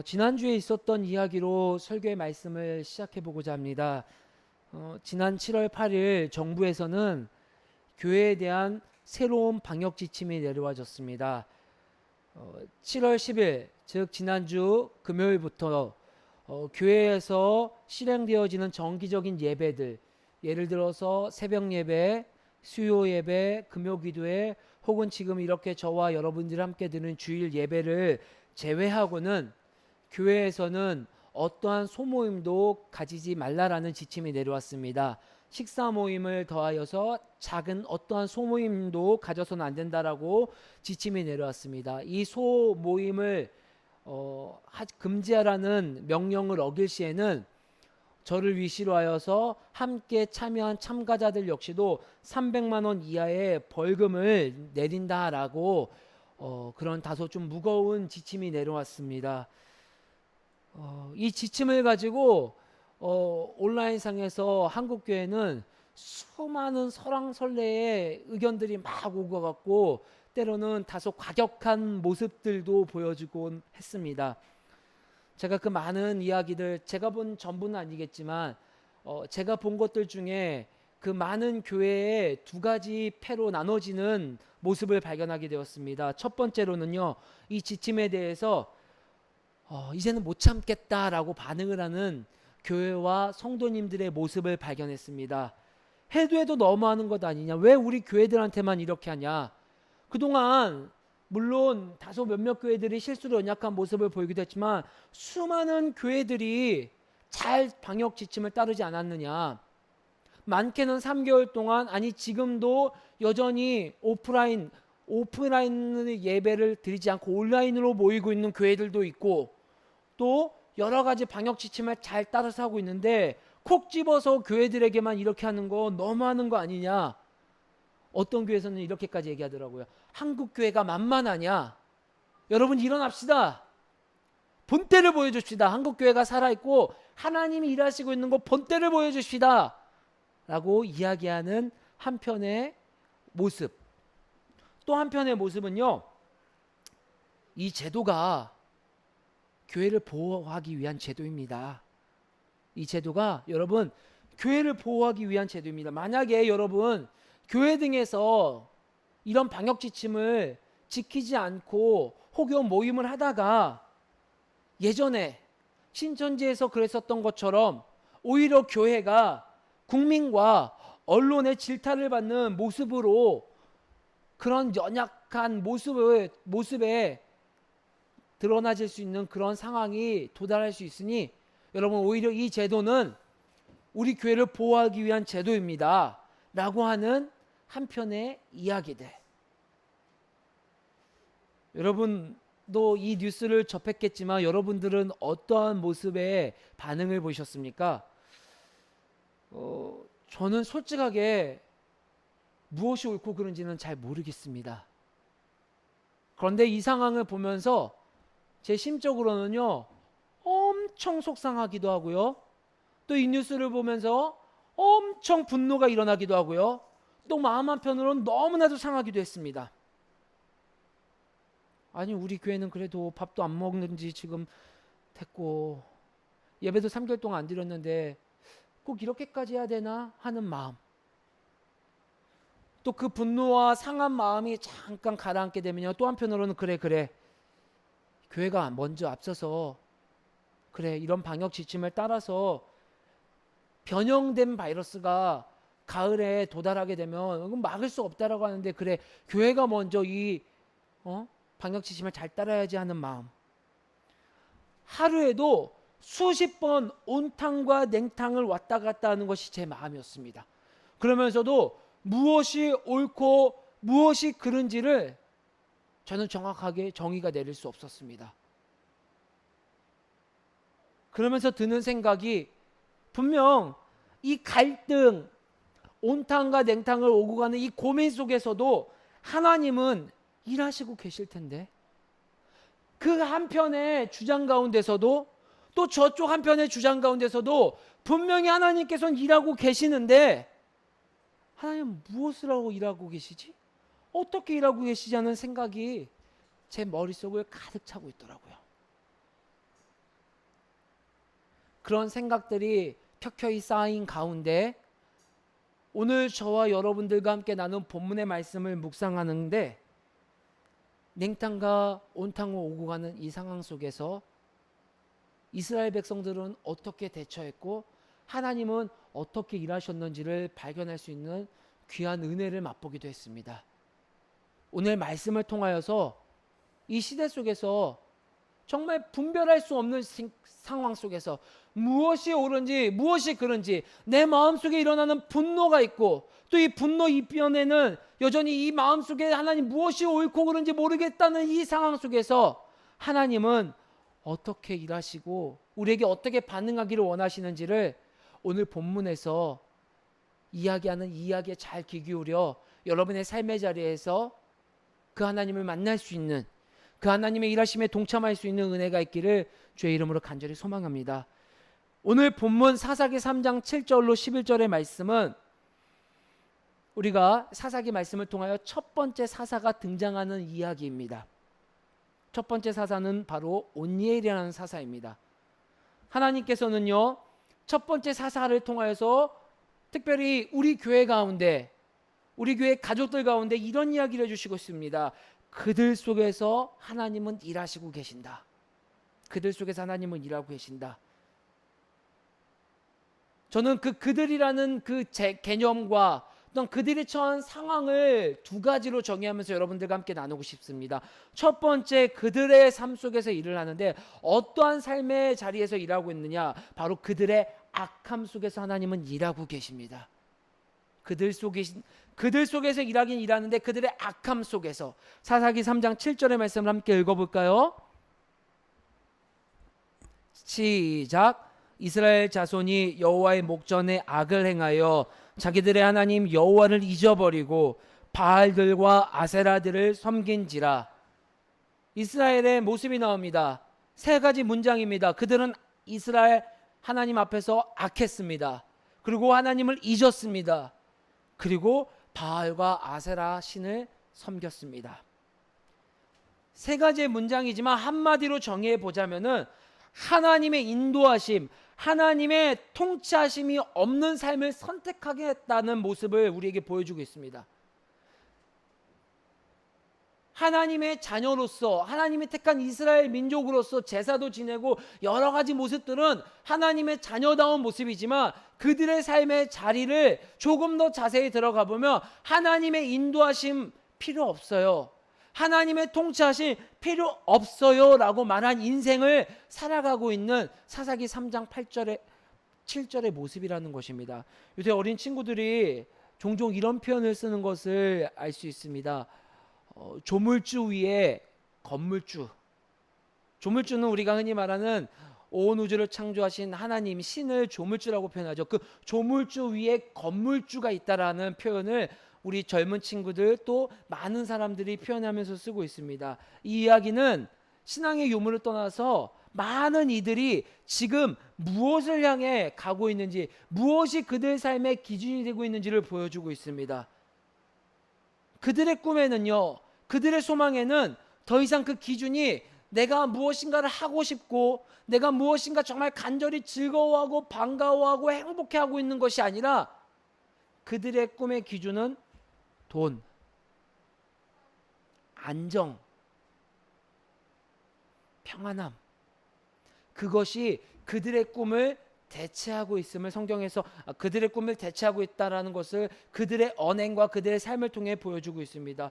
지난주에 있었던 이야기로 설교의 말씀을 시작해 보고자 합니다. 지난 7월 8일 정부에서는 교회에 대한 새로운 방역 지침이 내려와졌습니다. 7월 10일, 즉 지난주 금요일부터 교회에서 실행되어지는 정기적인 예배들, 예를 들어서 새벽 예배, 수요 예배, 금요 기도회, 혹은 지금 이렇게 저와 여러분들이 함께 드는 주일 예배를 제외하고는 교회에서는 어떠한 소모임도 가지지 말라라는 지침이 내려왔습니다. 식사 모임을 더하여서 작은 어떠한 소모임도 가져서는 안 된다라고 지침이 내려왔습니다. 이 소모임을 금지하라는 명령을 어길 시에는 저를 위시로 하여서 함께 참여한 참가자들 역시도 300만 원 이하의 벌금을 내린다라고 그런 다소 좀 무거운 지침이 내려왔습니다. 이 지침을 가지고 온라인상에서 한국교회는 수많은 설왕설래의 의견들이 막 오고 갔고 때로는 다소 과격한 모습들도 보여주곤 했습니다. 제가 그 많은 이야기들 제가 본 전부는 아니겠지만 제가 본 것들 중에 그 많은 교회의 두 가지 패로 나눠지는 모습을 발견하게 되었습니다. 첫 번째로는요, 이 지침에 대해서 이제는 못 참겠다라고 반응을 하는 교회와 성도님들의 모습을 발견했습니다. 해도 너무하는 것 아니냐? 왜 우리 교회들한테만 이렇게 하냐? 그동안 물론 다소 몇몇 교회들이 실수로 연약한 모습을 보이기도 했지만 수많은 교회들이 잘 방역 지침을 따르지 않았느냐? 많게는 3개월 동안, 아니 지금도 여전히 오프라인 예배를 드리지 않고 온라인으로 모이고 있는 교회들도 있고, 또 여러 가지 방역 지침을 잘 따라서 하고 있는데 콕 집어서 교회들에게만 이렇게 하는 거 너무하는 거 아니냐? 어떤 교회에서는 이렇게까지 얘기하더라고요. 한국 교회가 만만하냐? 여러분 일어납시다. 본때를 보여줍시다. 한국 교회가 살아있고 하나님이 일하시고 있는 거 본때를 보여줍시다 라고 이야기하는 한편의 모습. 또 한편의 모습은요, 이 제도가 교회를 보호하기 위한 제도입니다. 이 제도가 여러분 교회를 보호하기 위한 제도입니다. 만약에 여러분 교회 등에서 이런 방역 지침을 지키지 않고 혹여 모임을 하다가 예전에 신천지에서 그랬었던 것처럼 오히려 교회가 국민과 언론의 질타를 받는 모습으로 그런 연약한 모습에 드러나질 수 있는 그런 상황이 도달할 수 있으니 여러분 오히려 이 제도는 우리 교회를 보호하기 위한 제도입니다 라고 하는 한편의 이야기들. 여러분도 이 뉴스를 접했겠지만 여러분들은 어떠한 모습의 반응을 보셨습니까? 저는 솔직하게 무엇이 옳고 그른지는 잘 모르겠습니다. 그런데 이 상황을 보면서 제 심적으로는요, 엄청 속상하기도 하고요. 또 이 뉴스를 보면서 엄청 분노가 일어나기도 하고요. 또 마음 한편으로는 너무나도 상하기도 했습니다. 아니 우리 교회는 그래도 밥도 안 먹는 지 지금 됐고 예배도 3개월 동안 안 드렸는데 꼭 이렇게까지 해야 되나 하는 마음. 또 그 분노와 상한 마음이 잠깐 가라앉게 되면요, 또 한편으로는 그래 교회가 먼저 앞서서 그래 이런 방역 지침을 따라서 변형된 바이러스가 가을에 도달하게 되면 이건 막을 수 없다라고 하는데 그래 교회가 먼저 이 방역 지침을 잘 따라야지 하는 마음. 하루에도 수십 번 온탕과 냉탕을 왔다 갔다 하는 것이 제 마음이었습니다. 그러면서도 무엇이 옳고 무엇이 그른지를 저는 정확하게 정의가 내릴 수 없었습니다. 그러면서 드는 생각이 분명 이 갈등, 온탕과 냉탕을 오고 가는 이 고민 속에서도 하나님은 일하시고 계실 텐데 그 한편의 주장 가운데서도 또 저쪽 한편의 주장 가운데서도 분명히 하나님께서는 일하고 계시는데 하나님 무엇을 하고 일하고 계시지? 어떻게 일하고 계시지 하는 생각이 제 머릿속을 가득 차고 있더라고요. 그런 생각들이 켜켜이 쌓인 가운데 오늘 저와 여러분들과 함께 나눈 본문의 말씀을 묵상하는데 냉탕과 온탕을 오고 가는 이 상황 속에서 이스라엘 백성들은 어떻게 대처했고 하나님은 어떻게 일하셨는지를 발견할 수 있는 귀한 은혜를 맛보기도 했습니다. 오늘 말씀을 통하여서 이 시대 속에서 정말 분별할 수 없는 상황 속에서 무엇이 옳은지 무엇이 그른지 내 마음속에 일어나는 분노가 있고 또 이 분노 이변에는 여전히 이 마음속에 하나님 무엇이 옳고 그른지 모르겠다는 이 상황 속에서 하나님은 어떻게 일하시고 우리에게 어떻게 반응하기를 원하시는지를 오늘 본문에서 이야기하는 이야기에 잘 귀 기울여 여러분의 삶의 자리에서 그 하나님을 만날 수 있는 그 하나님의 일하심에 동참할 수 있는 은혜가 있기를 주의 이름으로 간절히 소망합니다. 오늘 본문 사사기 3장 7절로 11절의 말씀은 우리가 사사기 말씀을 통하여 첫 번째 사사가 등장하는 이야기입니다. 첫 번째 사사는 바로 온니엘이라는 사사입니다. 하나님께서는요, 첫 번째 사사를 통하여서 특별히 우리 교회 가운데 우리 교회 가족들 가운데 이런 이야기를 해주시고 있습니다. 그들 속에서 하나님은 일하시고 계신다. 그들 속에서 하나님은 일하고 계신다. 저는 그들이라는 그 개념과 어떤 그들이 처한 상황을 두 가지로 정의하면서 여러분들과 함께 나누고 싶습니다. 첫 번째, 그들의 삶 속에서 일을 하는데 어떠한 삶의 자리에서 일하고 있느냐? 바로 그들의 악함 속에서 하나님은 일하고 계십니다. 그들 속에서 일하긴 일하는데 그들의 악함 속에서 사사기 3장 7절의 말씀을 함께 읽어볼까요? 시작. 이스라엘 자손이 여호와의 목전에 악을 행하여 자기들의 하나님 여호와를 잊어버리고 바알들과 아세라들을 섬긴지라. 이스라엘의 모습이 나옵니다. 세 가지 문장입니다. 그들은 이스라엘 하나님 앞에서 악했습니다. 그리고 하나님을 잊었습니다. 그리고 바알과 아세라 신을 섬겼습니다. 세 가지의 문장이지만 한마디로 정의해 보자면은 하나님의 인도하심, 하나님의 통치하심이 없는 삶을 선택하겠다는 모습을 우리에게 보여주고 있습니다. 하나님의 자녀로서 하나님이 택한 이스라엘 민족으로서 제사도 지내고 여러 가지 모습들은 하나님의 자녀다운 모습이지만 그들의 삶의 자리를 조금 더 자세히 들어가 보면 하나님의 인도하심 필요 없어요. 하나님의 통치하심 필요 없어요 라고 말한 인생을 살아가고 있는 사사기 3장 8절에 7절의 모습이라는 것입니다. 요새 어린 친구들이 종종 이런 표현을 쓰는 것을 알 수 있습니다. 조물주 위에 건물주. 조물주는 우리가 흔히 말하는 온 우주를 창조하신 하나님 신을 조물주라고 표현하죠. 그 조물주 위에 건물주가 있다라는 표현을 우리 젊은 친구들 또 많은 사람들이 표현하면서 쓰고 있습니다. 이 이야기는 신앙의 유무를 떠나서 많은 이들이 지금 무엇을 향해 가고 있는지, 무엇이 그들 삶의 기준이 되고 있는지를 보여주고 있습니다. 그들의 꿈에는요, 그들의 소망에는 더 이상 그 기준이 내가 무엇인가를 하고 싶고 내가 무엇인가 정말 간절히 즐거워하고 반가워하고 행복해하고 있는 것이 아니라 그들의 꿈의 기준은 돈, 안정, 평안함, 그것이 그들의 꿈을 대체하고 있음을 성경에서 그들의 꿈을 대체하고 있다라는 것을 그들의 언행과 그들의 삶을 통해 보여주고 있습니다.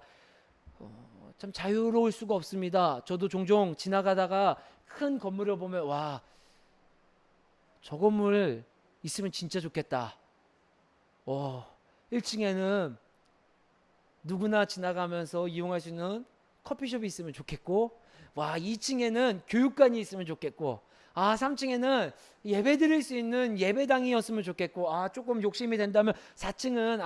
참 자유로울 수가 없습니다. 저도 종종 지나가다가 큰 건물을 보면 와, 저 건물 있으면 진짜 좋겠다. 1층에는 누구나 지나가면서 이용할 수 있는 커피숍이 있으면 좋겠고, 와, 2층에는 교육관이 있으면 좋겠고, 3층에는 예배 드릴 수 있는 예배당이었으면 좋겠고, 조금 욕심이 된다면 4층은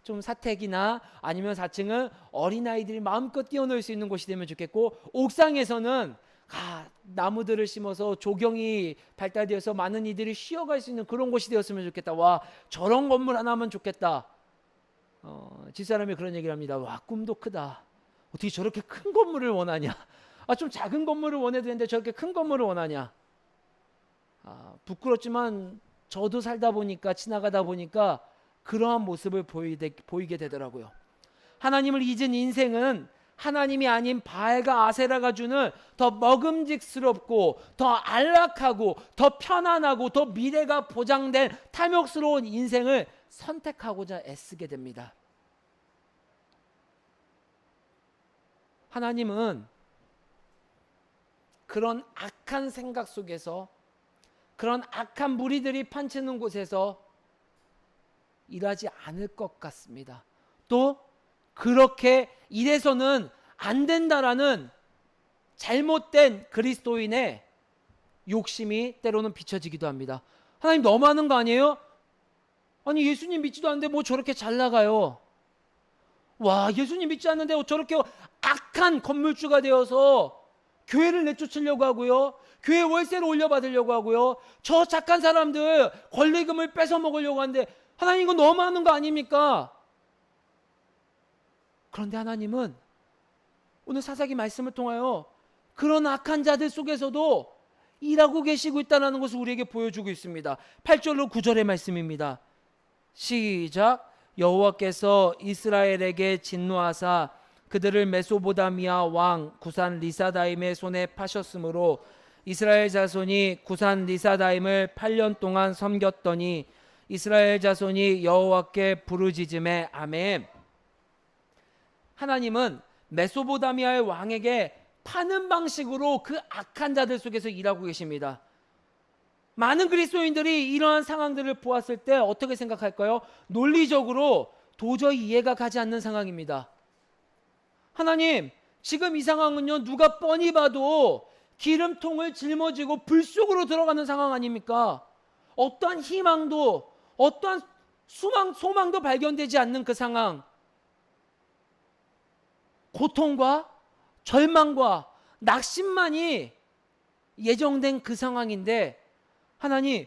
좀 사택이나 아니면 4층은 어린아이들이 마음껏 뛰어놀 수 있는 곳이 되면 좋겠고, 옥상에서는 나무들을 심어서 조경이 발달되어서 많은 이들이 쉬어갈 수 있는 그런 곳이 되었으면 좋겠다. 와, 저런 건물 하나면 좋겠다. 집사람이 그런 얘기를 합니다. 와, 꿈도 크다. 어떻게 저렇게 큰 건물을 원하냐? 좀 작은 건물을 원해도 되는데 저렇게 큰 건물을 원하냐? 부끄럽지만 저도 살다 보니까 지나가다 보니까 그러한 모습을 보이게 되더라고요. 하나님을 잊은 인생은 하나님이 아닌 바알과 아세라가 주는 더 먹음직스럽고 더 안락하고 더 편안하고 더 미래가 보장된 탐욕스러운 인생을 선택하고자 애쓰게 됩니다. 하나님은 그런 악한 생각 속에서, 그런 악한 무리들이 판치는 곳에서 일하지 않을 것 같습니다. 또 그렇게 이래서는 안 된다라는 잘못된 그리스도인의 욕심이 때로는 비춰지기도 합니다. 하나님 너무하는 거 아니에요? 아니 예수님 믿지도 않는데 뭐 저렇게 잘 나가요. 와, 예수님 믿지 않는데 저렇게 악한 건물주가 되어서 교회를 내쫓으려고 하고요, 교회 월세를 올려받으려고 하고요, 저 착한 사람들 권리금을 뺏어 먹으려고 하는데 하나님 이거 너무하는 거 아닙니까? 그런데 하나님은 오늘 사사기 말씀을 통하여 그런 악한 자들 속에서도 일하고 계시고 있다는 것을 우리에게 보여주고 있습니다. 8절로 9절의 말씀입니다. 시작. 여호와께서 이스라엘에게 진노하사 그들을 메소보다미아 왕 구산 리사다임의 손에 파셨으므로 이스라엘 자손이 구산 리사다임을 8년 동안 섬겼더니 이스라엘 자손이 여호와께 부르짖음에 아멘. 하나님은 메소보다미아의 왕에게 파는 방식으로 그 악한 자들 속에서 일하고 계십니다. 많은 그리스도인들이 이러한 상황들을 보았을 때 어떻게 생각할까요? 논리적으로 도저히 이해가 가지 않는 상황입니다. 하나님, 지금 이 상황은요, 누가 뻔히 봐도 기름통을 짊어지고 불 속으로 들어가는 상황 아닙니까? 어떠한 희망도, 어떠한 소망도 발견되지 않는 그 상황, 고통과 절망과 낙심만이 예정된 그 상황인데, 하나님,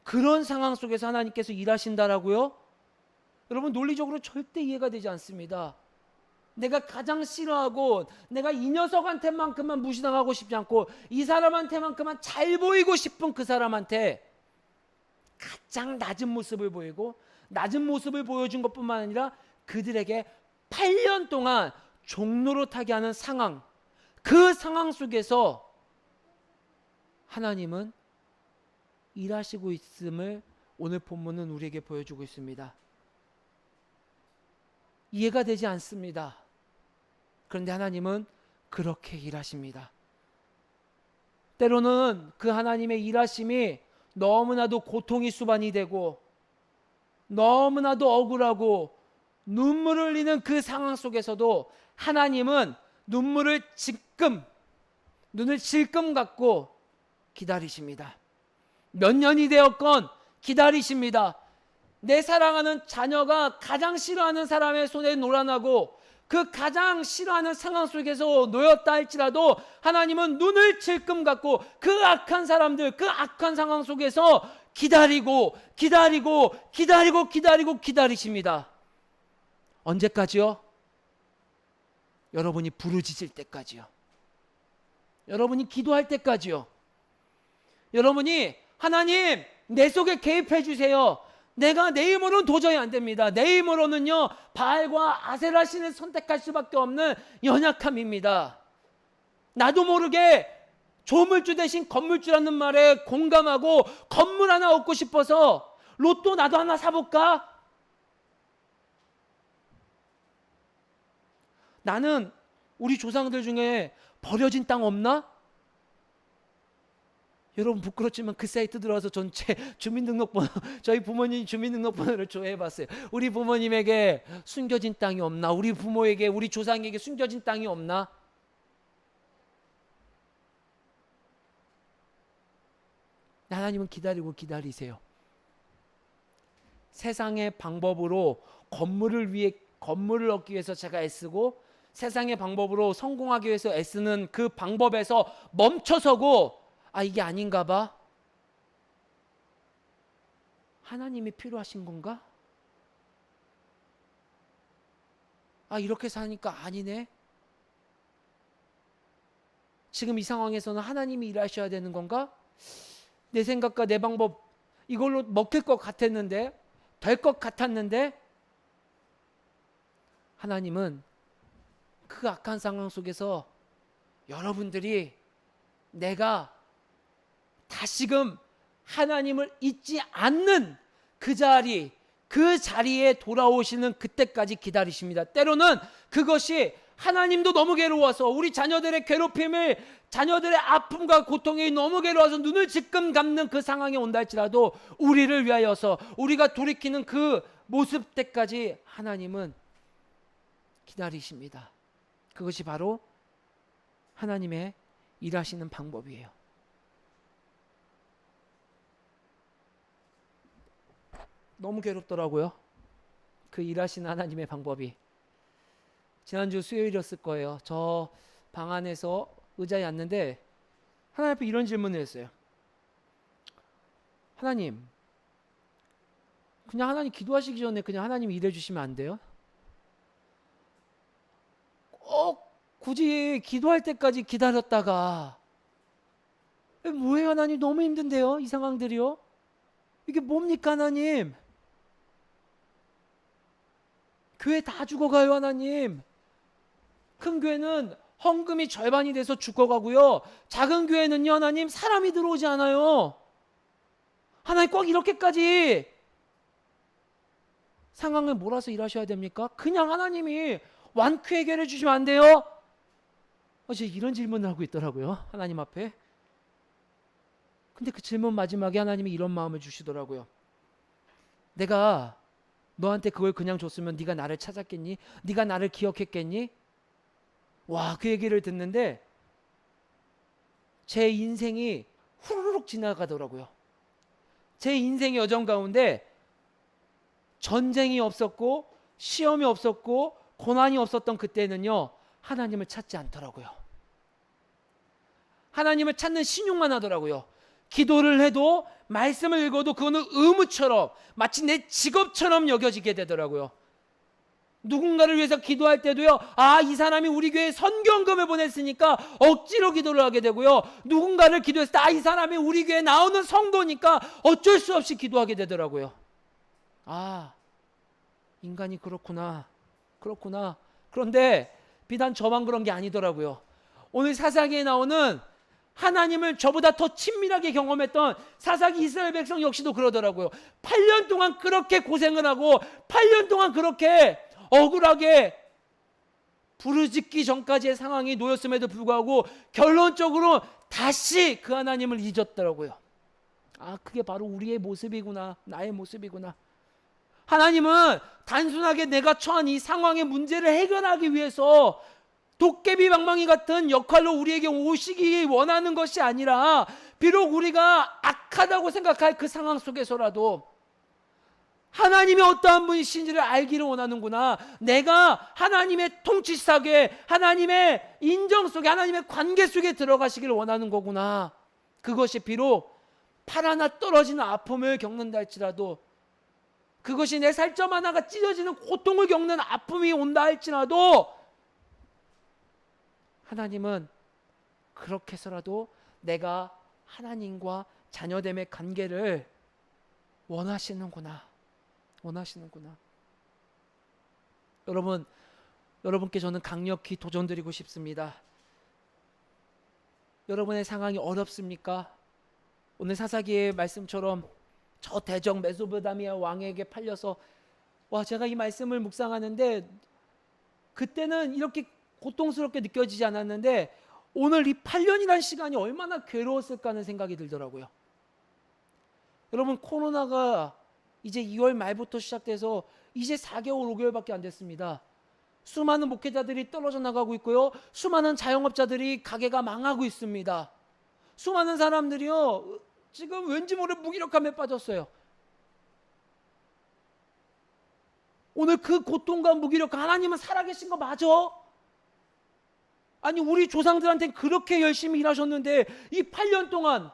그런 상황 속에서 하나님께서 일하신다라고요? 여러분, 논리적으로 절대 이해가 되지 않습니다. 내가 가장 싫어하고 내가 이 녀석한테만큼만 무시당하고 싶지 않고 이 사람한테만큼만 잘 보이고 싶은 그 사람한테 가장 낮은 모습을 보이고 낮은 모습을 보여준 것뿐만 아니라 그들에게 8년 동안 종로로 타게 하는 상황, 그 상황 속에서 하나님은 일하시고 있음을 오늘 본문은 우리에게 보여주고 있습니다. 이해가 되지 않습니다. 그런데 하나님은 그렇게 일하십니다. 때로는 그 하나님의 일하심이 너무나도 고통이 수반이 되고 너무나도 억울하고 눈물을 흘리는 그 상황 속에서도 하나님은 눈을 질끔 감고 기다리십니다. 몇 년이 되었건 기다리십니다. 내 사랑하는 자녀가 가장 싫어하는 사람의 손에 노란하고 그 가장 싫어하는 상황 속에서 놓였다 할지라도 하나님은 눈을 질끔 감고 그 악한 사람들, 그 악한 상황 속에서 기다리십니다. 언제까지요? 여러분이 부르짖을 때까지요. 여러분이 기도할 때까지요. 여러분이 하나님 내 속에 개입해 주세요. 내가 내 힘으로는 도저히 안 됩니다. 내 힘으로는요 바알과 아세라 신을 선택할 수밖에 없는 연약함입니다. 나도 모르게 조물주 대신 건물주라는 말에 공감하고 건물 하나 얻고 싶어서 로또 나도 하나 사볼까? 나는 우리 조상들 중에 버려진 땅 없나? 여러분 부끄럽지만 그 사이트 들어와서 전체 주민등록번호, 저희 부모님 주민등록번호를 조회해봤어요. 우리 부모님에게 숨겨진 땅이 없나? 우리 부모에게, 우리 조상에게 숨겨진 땅이 없나? 하나님은 기다리세요. 세상의 방법으로 건물을 얻기 위해서 제가 애쓰고 세상의 방법으로 성공하기 위해서 애쓰는 그 방법에서 멈춰서고 이게 아닌가 봐. 하나님이 필요하신 건가? 이렇게 사니까 아니네. 지금 이 상황에서는 하나님이 일하셔야 되는 건가? 내 생각과 내 방법 이걸로 먹힐 것 같았는데, 될 것 같았는데, 하나님은 그 악한 상황 속에서 여러분들이 내가 다시금 하나님을 잊지 않는 그 자리에 돌아오시는 그때까지 기다리십니다. 때로는 그것이 하나님도 너무 괴로워서, 우리 자녀들의 괴롭힘을, 자녀들의 아픔과 고통이 너무 괴로워서 눈을 지금 감는 그 상황이 온다 할지라도 우리를 위하여서 우리가 돌이키는 그 모습 때까지 하나님은 기다리십니다. 그것이 바로 하나님의 일하시는 방법이에요. 너무 괴롭더라고요. 그 일하시는 하나님의 방법이. 지난주 수요일이었을 거예요. 저 방 안에서 의자에 앉는데 하나님 앞에 이런 질문을 했어요. 하나님, 그냥 하나님 기도하시기 전에 그냥 하나님 일해 주시면 안 돼요? 꼭 굳이 기도할 때까지 기다렸다가, 뭐예요 하나님, 너무 힘든데요 이 상황들이요? 이게 뭡니까 하나님? 교회 다 죽어가요 하나님. 큰 교회는 헌금이 절반이 돼서 죽어가고요, 작은 교회는요 하나님 사람이 들어오지 않아요. 하나님 꼭 이렇게까지 상황을 몰아서 일하셔야 됩니까? 그냥 하나님이 완쾌 해결해 주시면 안 돼요? 어제 이런 질문을 하고 있더라고요, 하나님 앞에. 근데 그 질문 마지막에 하나님이 이런 마음을 주시더라고요. 내가 너한테 그걸 그냥 줬으면 네가 나를 찾았겠니? 네가 나를 기억했겠니? 와, 그 얘기를 듣는데 제 인생이 후루룩 지나가더라고요. 제 인생의 여정 가운데 전쟁이 없었고 시험이 없었고 고난이 없었던 그때는요, 하나님을 찾지 않더라고요. 하나님을 찾는 신용만 하더라고요. 기도를 해도, 말씀을 읽어도 그거는 의무처럼, 마치 내 직업처럼 여겨지게 되더라고요. 누군가를 위해서 기도할 때도요, 아, 이 사람이 우리 교회에 선교헌금을 보냈으니까 억지로 기도를 하게 되고요, 누군가를 기도했을 때, 아, 이 사람이 우리 교회에 나오는 성도니까 어쩔 수 없이 기도하게 되더라고요. 아, 인간이 그렇구나. 그런데 비단 저만 그런 게 아니더라고요. 오늘 사사기에 나오는 하나님을 저보다 더 친밀하게 경험했던 사사기 이스라엘 백성 역시도 그러더라고요. 8년 동안 그렇게 고생을 하고 8년 동안 그렇게 억울하게 부르짖기 전까지의 상황이 놓였음에도 불구하고 결론적으로 다시 그 하나님을 잊었더라고요. 아, 그게 바로 우리의 모습이구나, 나의 모습이구나. 하나님은 단순하게 내가 처한 이 상황의 문제를 해결하기 위해서 도깨비 방망이 같은 역할로 우리에게 오시기 원하는 것이 아니라, 비록 우리가 악하다고 생각할 그 상황 속에서라도 하나님이 어떠한 분이신지를 알기를 원하는구나, 내가 하나님의 통치 사계, 하나님의 인정 속에, 하나님의 관계 속에 들어가시기를 원하는 거구나. 그것이 비록 팔 하나 떨어지는 아픔을 겪는다 할지라도, 그것이 내 살점 하나가 찢어지는 고통을 겪는 아픔이 온다 할지라도, 하나님은 그렇게 해서라도 내가 하나님과 자녀됨의 관계를 원하시는구나. 여러분께 저는 강력히 도전드리고 싶습니다. 여러분의 상황이 어렵습니까? 오늘 사사기의 말씀처럼 저 대적 메소포타미아 왕에게 팔려서, 와, 제가 이 말씀을 묵상하는데 그때는 이렇게 고통스럽게 느껴지지 않았는데 오늘 이 8년이라는 시간이 얼마나 괴로웠을까 하는 생각이 들더라고요. 여러분, 코로나가 이제 2월 말부터 시작돼서 이제 4개월 5개월밖에 안 됐습니다. 수많은 목회자들이 떨어져 나가고 있고요, 수많은 자영업자들이 가게가 망하고 있습니다. 수많은 사람들이요, 지금 왠지 모를 무기력함에 빠졌어요. 오늘 그 고통과 무기력함, 하나님은 살아계신 거 맞아? 아니, 우리 조상들한테는 그렇게 열심히 일하셨는데 이 8년 동안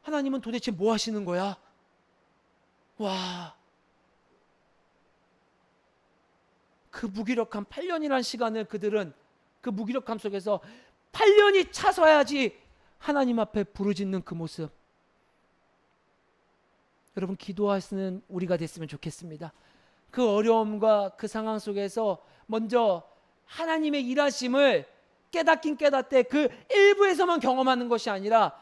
하나님은 도대체 뭐 하시는 거야? 와, 그 무기력함 8년이란 시간을 그들은 그 무기력함 속에서 8년이 차서야지 하나님 앞에 부르짖는 그 모습, 여러분, 기도하시는 우리가 됐으면 좋겠습니다. 그 어려움과 그 상황 속에서 먼저 하나님의 일하심을 깨닫긴 깨닫되 그 일부에서만 경험하는 것이 아니라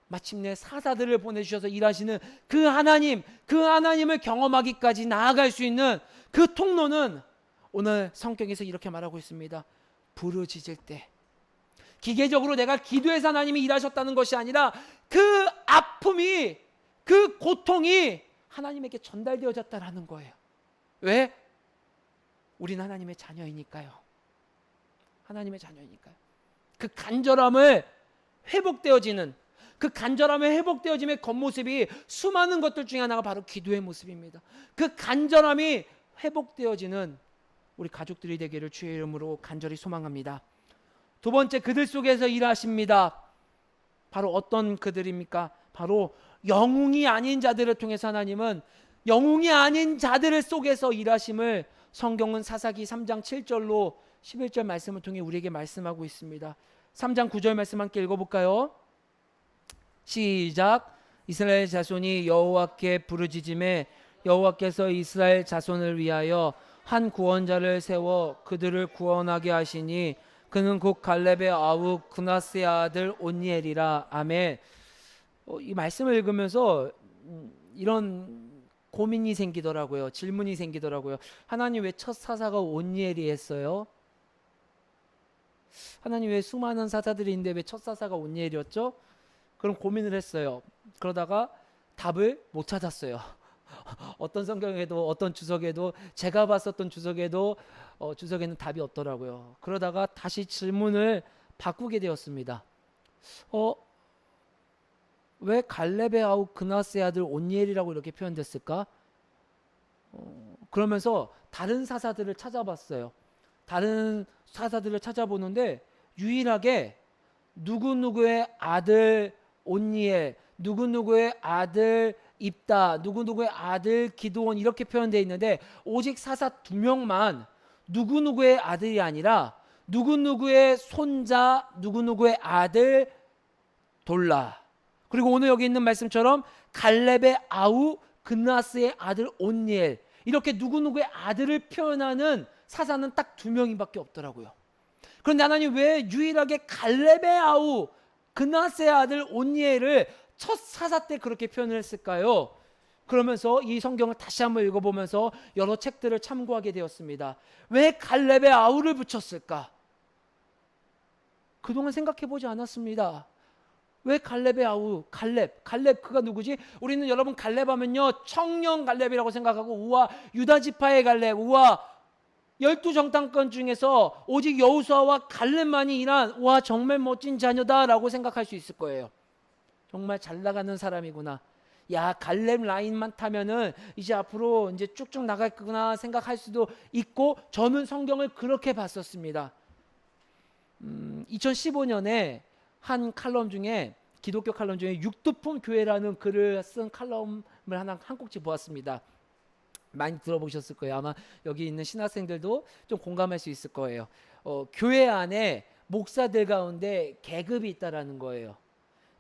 마침내 사사들을 보내주셔서 일하시는 그 하나님, 그 하나님을 경험하기까지 나아갈 수 있는 그 통로는 오늘 성경에서 이렇게 말하고 있습니다. 부르짖을 때, 기계적으로 내가 기도해서 하나님이 일하셨다는 것이 아니라 그 아픔이, 그 고통이 하나님에게 전달되어졌다라는 거예요. 왜? 우린 하나님의 자녀이니까요. 하나님의 자녀이니까요. 그 간절함을 회복되어지는, 그 간절함의 회복되어짐의 겉모습이 수많은 것들 중에 하나가 바로 기도의 모습입니다. 그 간절함이 회복되어지는 우리 가족들이 되기를 주의 이름으로 간절히 소망합니다. 두 번째, 그들 속에서 일하십니다. 바로 어떤 그들입니까? 바로 영웅이 아닌 자들을 통해서 하나님은 영웅이 아닌 자들을 속에서 일하심을 성경은 사사기 3장 7절로 11절 말씀을 통해 우리에게 말씀하고 있습니다. 3장 9절 말씀 함께 읽어볼까요? 시작. 이스라엘 자손이 여호와께 부르짖음에 여호와께서 이스라엘 자손을 위하여 한 구원자를 세워 그들을 구원하게 하시니 그는 곧 갈렙의 아우 그나스의 아들 온니엘이라. 아멘. 이 말씀을 읽으면서 이런 고민이 생기더라고요. 질문이 생기더라고요. 하나님, 왜 첫 사사가 온니엘이 했어요? 하나님, 왜 수많은 사사들이 있는데 왜 첫 사사가 온니엘이었죠? 그런 고민을 했어요. 그러다가 답을 못 찾았어요. 어떤 성경에도, 어떤 주석에도, 제가 봤었던 주석에도 주석에는 답이 없더라고요. 그러다가 다시 질문을 바꾸게 되었습니다. 왜 갈렙의 아우 그나스의 아들 온니엘이라고 이렇게 표현됐을까? 그러면서 다른 사사들을 찾아봤어요. 다른 사사들을 찾아보는데 유일하게 누구누구의 아들 온니엘, 누구누구의 아들 입다, 누구누구의 아들 기드온 이렇게 표현되어 있는데 오직 사사 2명만 누구누구의 아들이 아니라 누구누구의 손자, 누구누구의 아들 돌라, 그리고 오늘 여기 있는 말씀처럼 갈렙의 아우 그나스의 아들 온니엘, 이렇게 누구누구의 아들을 표현하는 사사는 딱 2명밖에 없더라고요. 그런데 하나님, 왜 유일하게 갈렙의 아우 그나스의 아들 온니엘을 첫 사사 때 그렇게 표현을 했을까요? 그러면서 이 성경을 다시 한번 읽어보면서 여러 책들을 참고하게 되었습니다. 왜 갈렙의 아우를 붙였을까? 그동안 생각해보지 않았습니다. 왜 갈렙의 아우? 갈렙 그가 누구지? 우리는 여러분 갈렙 하면요 청년 갈렙이라고 생각하고, 우와 유다 지파의 갈렙, 우와 12정탐권 중에서 오직 여호수아와 갈렙만이 일한, 우와 정말 멋진 자녀다라고 생각할 수 있을 거예요. 정말 잘 나가는 사람이구나, 야 갈렙 라인만 타면은 이제 앞으로 이제 쭉쭉 나갈구나 생각할 수도 있고, 저는 성경을 그렇게 봤었습니다. 2015년에 한 칼럼 중에, 기독교 칼럼 중에 육두품 교회라는 글을 쓴 칼럼을 하나 한 꼭지 보았습니다. 많이 들어보셨을 거예요. 아마 여기 있는 신학생들도 좀 공감할 수 있을 거예요. 교회 안에 목사들 가운데 계급이 있다라는 거예요.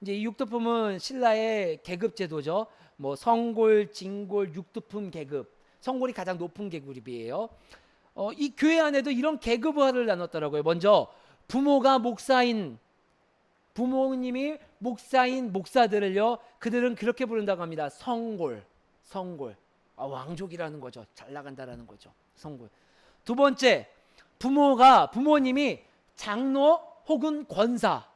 이제 이 육두품은 신라의 계급 제도죠. 뭐 성골, 진골, 육두품 계급. 성골이 가장 높은 계급이에요. 이 교회 안에도 이런 계급화를 나눴더라고요. 먼저 부모가 목사인, 부모님이 목사인 목사들을요, 그들은 그렇게 부른다고 합니다. 성골. 왕족이라는 거죠. 잘 나간다라는 거죠. 성골. 두 번째, 부모님이 장로 혹은 권사,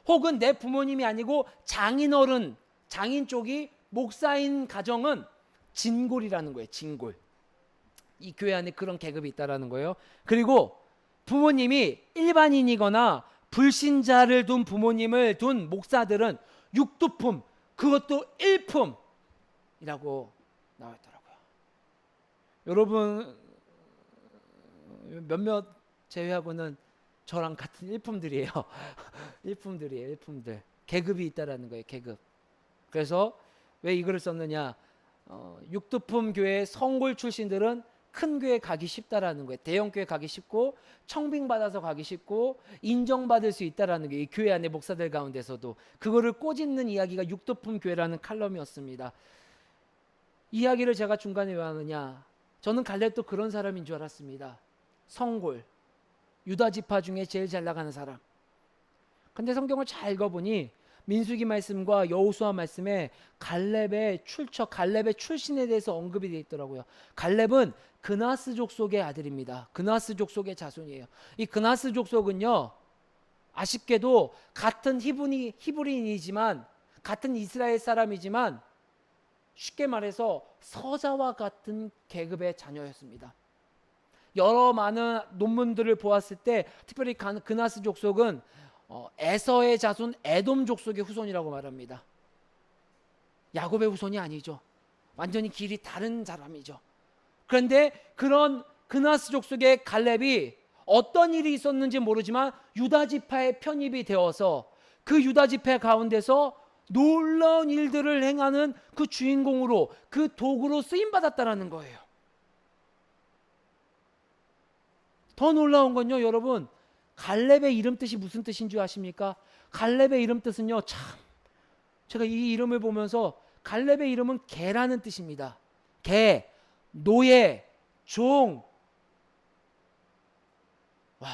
혹은 내 부모님이 아니고 장인어른, 장인 쪽이 목사인 가정은 진골이라는 거예요. 진골. 이 교회 안에 그런 계급이 있다라는 거예요. 그리고 부모님이 일반인이거나 불신자를 둔 부모님을 둔 목사들은 육두품, 그것도 일품이라고 나와있더라고요. 여러분 몇몇 제외하고는 저랑 같은 일품들이에요. 일품들. 계급이 있다라는 거예요. 계급. 그래서 왜 이 글을 썼느냐, 육두품 교회 성골 출신들은 큰 교회 가기 쉽다라는 거예요. 대형 교회 가기 쉽고 청빙받아서 가기 쉽고 인정받을 수 있다라는 게 이 교회 안에 목사들 가운데서도 그거를 꼬집는 이야기가 육두품 교회라는 칼럼이었습니다. 이야기를 제가 중간에 왜 하느냐? 저는 갈렙도 그런 사람인 줄 알았습니다. 성골, 유다 지파 중에 제일 잘 나가는 사람. 근데 성경을 잘 읽어보니 민수기 말씀과 여호수아 말씀에 갈렙의 출처, 갈렙의 출신에 대해서 언급이 되어 있더라고요. 갈렙은 그나스 족속의 아들입니다. 그나스 족속의 자손이에요. 이 그나스 족속은요, 아쉽게도 같은 히브리인이지만, 같은 이스라엘 사람이지만 쉽게 말해서 서자와 같은 계급의 자녀였습니다. 여러 많은 논문들을 보았을 때 특별히 그나스 족속은 에서의 자손 에돔 족속의 후손이라고 말합니다. 야곱의 후손이 아니죠. 완전히 길이 다른 사람이죠. 그런데 그런 그나스 족속의 갈렙이 어떤 일이 있었는지 모르지만 유다 지파에 편입이 되어서 그 유다 지파 가운데서 놀라운 일들을 행하는 그 주인공으로, 그 도구로 쓰임 받았다라는 거예요. 더 놀라운 건요, 여러분, 갈렙의 이름 뜻이 무슨 뜻인 줄 아십니까? 갈렙의 이름 뜻은요, 참, 제가 이 이름을 보면서 갈렙의 이름은 개라는 뜻입니다. 개, 노예, 종. 와,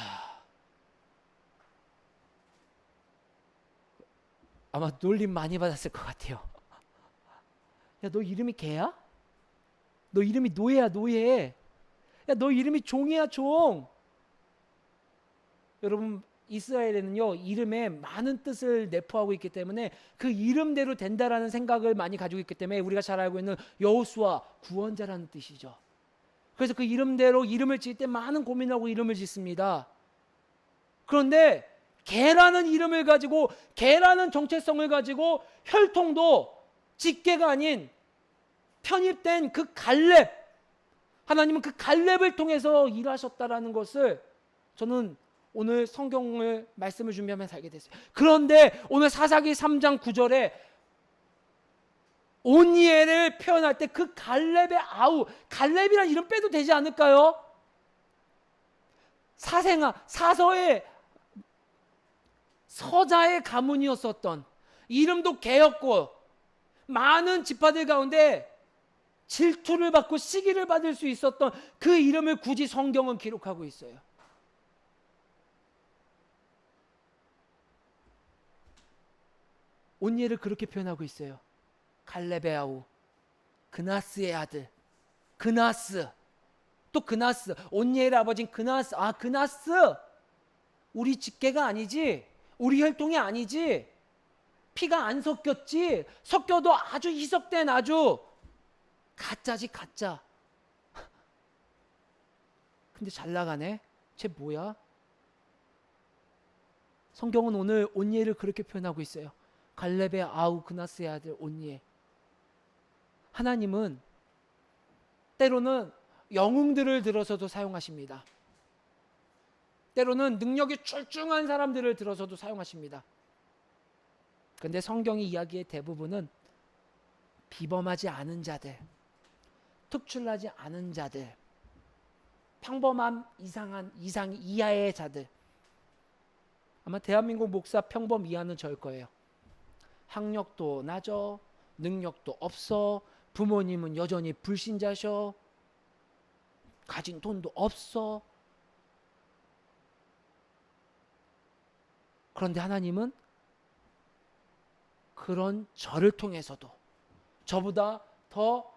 아마 놀림 많이 받았을 것 같아요. 야, 너 이름이 개야? 너 이름이 노예야, 노예. 야, 너 이름이 종이야, 종. 여러분, 이스라엘에는요, 이름에 많은 뜻을 내포하고 있기 때문에 그 이름대로 된다라는 생각을 많이 가지고 있기 때문에 우리가 잘 알고 있는 여호수아, 구원자라는 뜻이죠. 그래서 그 이름대로 이름을 지을 때 많은 고민하고 이름을 짓습니다. 그런데 개라는 이름을 가지고, 개라는 정체성을 가지고 혈통도 직계가 아닌 편입된 그 갈렙, 하나님은 그 갈렙을 통해서 일하셨다라는 것을 저는 오늘 성경을 말씀을 준비하면서 알게 됐어요. 그런데 오늘 사사기 3장 9절에 온니엘을 표현할 때 그 갈렙의 아우, 갈렙이라는 이름 빼도 되지 않을까요? 사서의 서자의 가문이었었던, 이름도 개였고 많은 지파들 가운데 질투를 받고 시기를 받을 수 있었던 그 이름을 굳이 성경은 기록하고 있어요. 온니엘을 그렇게 표현하고 있어요. 갈렙의 아우, 그나스의 아들, 그나스. 또 그나스, 온니엘의 아버지인 그나스. 아, 그나스, 우리 직계가 아니지, 우리 혈통이 아니지, 피가 안 섞였지, 섞여도 아주 희석된 아주 가짜지, 가짜. 근데 잘 나가네. 쟤 뭐야? 성경은 오늘 온니엘을 그렇게 표현하고 있어요. 갈렙의 아우, 그나스의 아들 온니엘. 하나님은 때로는 영웅들을 들어서도 사용하십니다. 때로는 능력이 출중한 사람들을 들어서도 사용하십니다. 그런데 성경의 이야기의 대부분은 비범하지 않은 자들, 특출나지 않은 자들, 평범함 이상 이하의 자들. 아마 대한민국 목사 평범 이하는 저일 거예요. 학력도 낮아, 능력도 없어, 부모님은 여전히 불신자셔, 가진 돈도 없어. 그런데 하나님은 그런 저를 통해서도, 저보다 더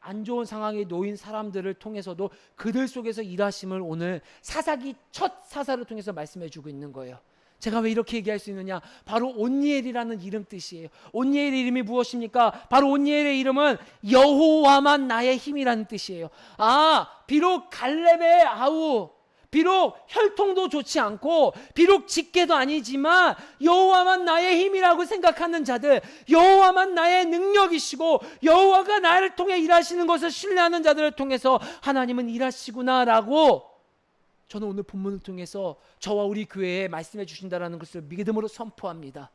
안 좋은 상황에 놓인 사람들을 통해서도 그들 속에서 일하심을 오늘 사사기 첫 사사를 통해서 말씀해 주고 있는 거예요. 제가 왜 이렇게 얘기할 수 있느냐? 바로 온니엘이라는 이름 뜻이에요. 온니엘의 이름이 무엇입니까? 바로 온니엘의 이름은 여호와만 나의 힘이라는 뜻이에요. 아, 비록 갈렙의 아우, 비록 혈통도 좋지 않고 비록 직계도 아니지만 여호와만 나의 힘이라고 생각하는 자들, 여호와만 나의 능력이시고 여호와가 나를 통해 일하시는 것을 신뢰하는 자들을 통해서 하나님은 일하시구나라고 저는 오늘 본문을 통해서 저와 우리 교회에 말씀해 주신다라는 것을 믿음으로 선포합니다.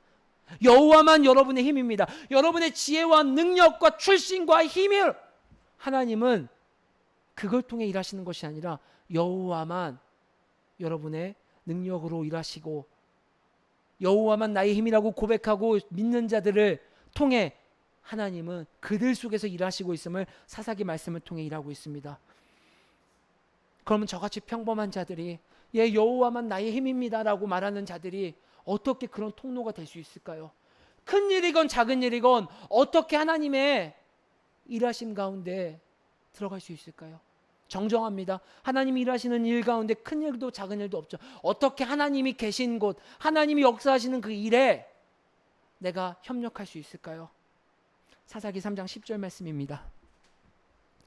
여호와만 여러분의 힘입니다. 여러분의 지혜와 능력과 출신과 힘을 하나님은 그걸 통해 일하시는 것이 아니라 여호와만 여러분의 능력으로 일하시고 여호와만 나의 힘이라고 고백하고 믿는 자들을 통해 하나님은 그들 속에서 일하시고 있음을 사사기 말씀을 통해 일하고 있습니다. 그러면 저같이 평범한 자들이 여호와만 나의 힘입니다라고 말하는 자들이 어떻게 그런 통로가 될 수 있을까요? 큰 일이건 작은 일이건 어떻게 하나님의 일하심 가운데 들어갈 수 있을까요? 정정합니다. 하나님이 일하시는 일 가운데 큰 일도 작은 일도 없죠. 어떻게 하나님이 계신 곳, 하나님이 역사하시는 그 일에 내가 협력할 수 있을까요? 사사기 3장 10절 말씀입니다.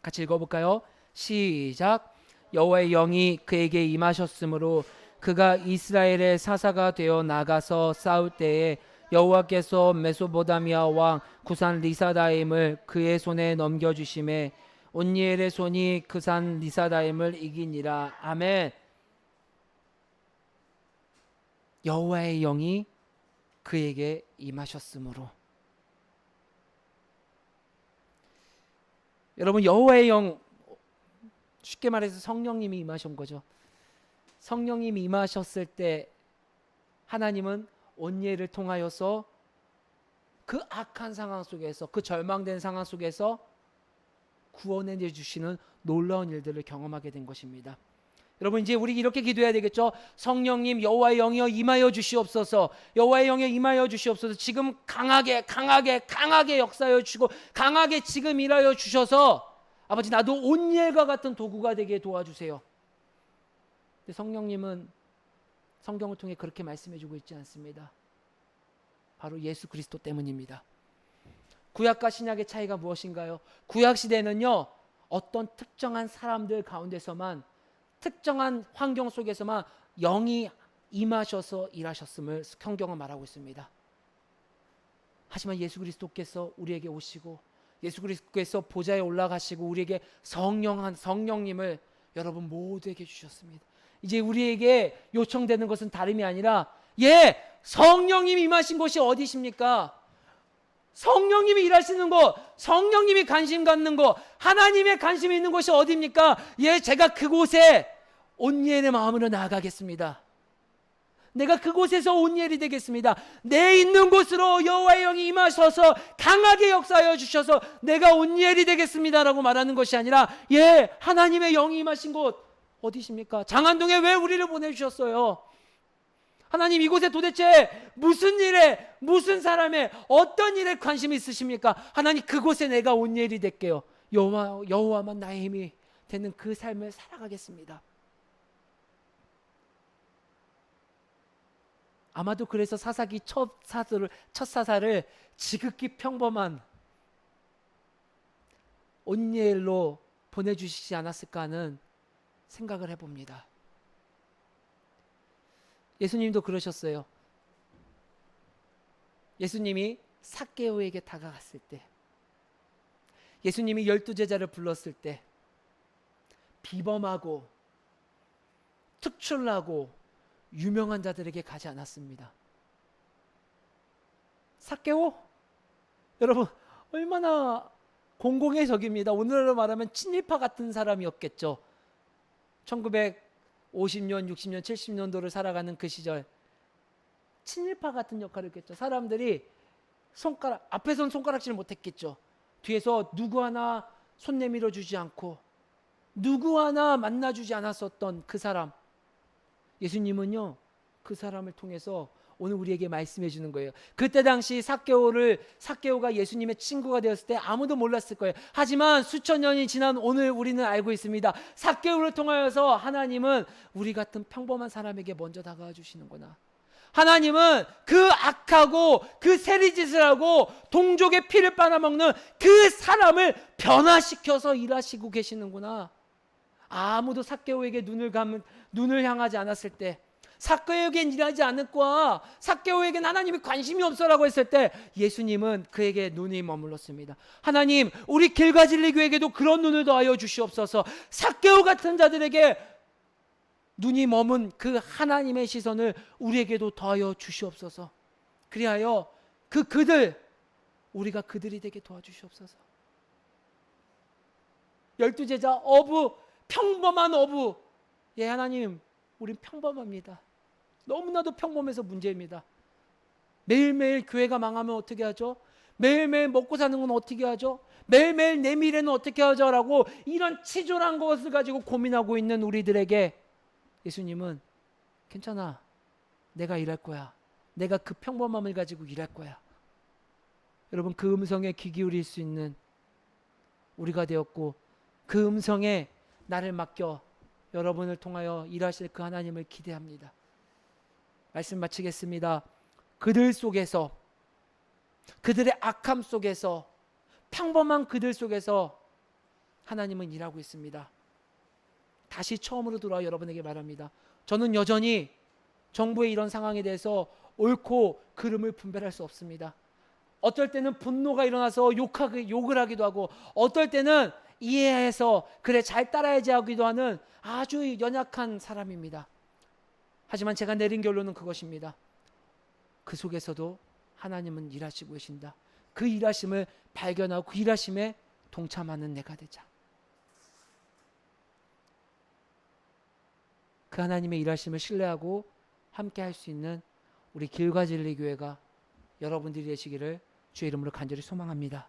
같이 읽어볼까요? 시작. 여호와의 영이 그에게 임하셨으므로 그가 이스라엘의 사사가 되어 나가서 싸울 때에 여호와께서 메소보다미아 왕 구산 리사다임을 그의 손에 넘겨주심에 온니엘의 손이 그 산 리사다임을 이기니라. 아멘. 여호와의 영이 그에게 임하셨으므로. 여러분, 여호와의 영, 쉽게 말해서 성령님이 임하신 거죠. 성령님이 임하셨을 때 하나님은 온니엘을 통하여서 그 악한 상황 속에서, 그 절망된 상황 속에서 구원해 주시는 놀라운 일들을 경험하게 된 것입니다. 여러분, 이제 우리 이렇게 기도해야 되겠죠. 성령님, 여호와의 영이여 임하여 주시옵소서. 여호와의 영이여 임하여 주시옵소서. 지금 강하게 역사하여 주시고 강하게 지금 일하여 주셔서 아버지, 나도 온니엘과 같은 도구가 되게 도와주세요. 근데 성령님은 성경을 통해 그렇게 말씀해 주고 있지 않습니다. 바로 예수 그리스도 때문입니다. 구약과 신약의 차이가 무엇인가요? 구약 시대는요, 어떤 특정한 사람들 가운데서만, 특정한 환경 속에서만 영이 임하셔서 일하셨음을 성경은 말하고 있습니다. 하지만 예수 그리스도께서 우리에게 오시고 예수 그리스도께서 보좌에 올라가시고 우리에게 성령님을 여러분 모두에게 주셨습니다. 이제 우리에게 요청되는 것은 다름이 아니라 성령님이 임하신 곳이 어디십니까? 성령님이 일하시는 곳, 성령님이 관심 갖는 곳, 하나님의 관심이 있는 곳이 어디입니까? 제가 그곳에 온니엘의 마음으로 나아가겠습니다. 내가 그곳에서 온니엘이 되겠습니다. 내 있는 곳으로 여호와의 영이 임하셔서 강하게 역사하여 주셔서 내가 온니엘이 되겠습니다라고 말하는 것이 아니라 하나님의 영이 임하신 곳 어디십니까? 장안동에 왜 우리를 보내주셨어요? 하나님, 이곳에 도대체 무슨 일에, 무슨 사람의, 어떤 일에 관심이 있으십니까? 하나님, 그곳에 내가 온니엘이 될게요. 여호와만 나의 힘이 되는 그 삶을 살아가겠습니다. 아마도 그래서 사사기 첫 사사를 지극히 평범한 온니엘로 보내주시지 않았을까 하는 생각을 해봅니다. 예수님도 그러셨어요. 예수님이 삭개오에게 다가갔을 때, 예수님이 12제자를 불렀을 때 비범하고 특출나고 유명한 자들에게 가지 않았습니다. 삭개오? 여러분, 얼마나 공공의 적입니다. 오늘로 말하면 친일파 같은 사람이었겠죠. 1950년, 60년, 70년도를 살아가는 그 시절 친일파 같은 역할을 했겠죠. 사람들이 앞에선 손가락질을 못했겠죠. 뒤에서 누구 하나 손 내밀어 주지 않고 누구 하나 만나주지 않았었던 그 사람, 예수님은요 그 사람을 통해서 오늘 우리에게 말씀해 주는 거예요. 그때 당시 삭개오가 예수님의 친구가 되었을 때 아무도 몰랐을 거예요. 하지만 수천 년이 지난 오늘 우리는 알고 있습니다. 삭개오를 통하여서 하나님은 우리 같은 평범한 사람에게 먼저 다가와 주시는구나. 하나님은 그 악하고 그 세리짓을 하고 동족의 피를 빨아먹는 그 사람을 변화시켜서 일하시고 계시는구나. 아무도 삭개오에게 눈을 향하지 않았을 때, 삭개오에겐 일하지 않을까, 삭개오에겐 하나님이 관심이 없어라고 했을 때 예수님은 그에게 눈이 머물렀습니다. 하나님, 우리 길가진리 교회에게도 그런 눈을 더하여 주시옵소서. 삭개오 같은 자들에게 눈이 머문 그 하나님의 시선을 우리에게도 더하여 주시옵소서. 그리하여 우리가 그들이 되게 도와주시옵소서. 12제자 평범한 어부. 하나님, 우린 평범합니다. 너무나도 평범해서 문제입니다. 매일매일 교회가 망하면 어떻게 하죠? 매일매일 먹고 사는 건 어떻게 하죠? 매일매일 내 미래는 어떻게 하죠? 라고 이런 치졸한 것을 가지고 고민하고 있는 우리들에게 예수님은 괜찮아. 내가 일할 거야. 내가 그 평범함을 가지고 일할 거야. 여러분, 그 음성에 귀 기울일 수 있는 우리가 되었고, 그 음성에 나를 맡겨 여러분을 통하여 일하실 그 하나님을 기대합니다. 말씀 마치겠습니다. 그들 속에서, 그들의 악함 속에서, 평범한 그들 속에서 하나님은 일하고 있습니다. 다시 처음으로 돌아와 여러분에게 말합니다. 저는 여전히 정부의 이런 상황에 대해서 옳고 그름을 분별할 수 없습니다. 어떨 때는 분노가 일어나서 욕을 하기도 하고, 어떨 때는 이해해서 그래 잘 따라야지 하기도 하는 아주 연약한 사람입니다. 하지만 제가 내린 결론은 그것입니다. 그 속에서도 하나님은 일하시고 계신다. 그 일하심을 발견하고 그 일하심에 동참하는 내가 되자. 그 하나님의 일하심을 신뢰하고 함께 할 수 있는 우리 길과 진리 교회가 여러분들이 되시기를 주의 이름으로 간절히 소망합니다.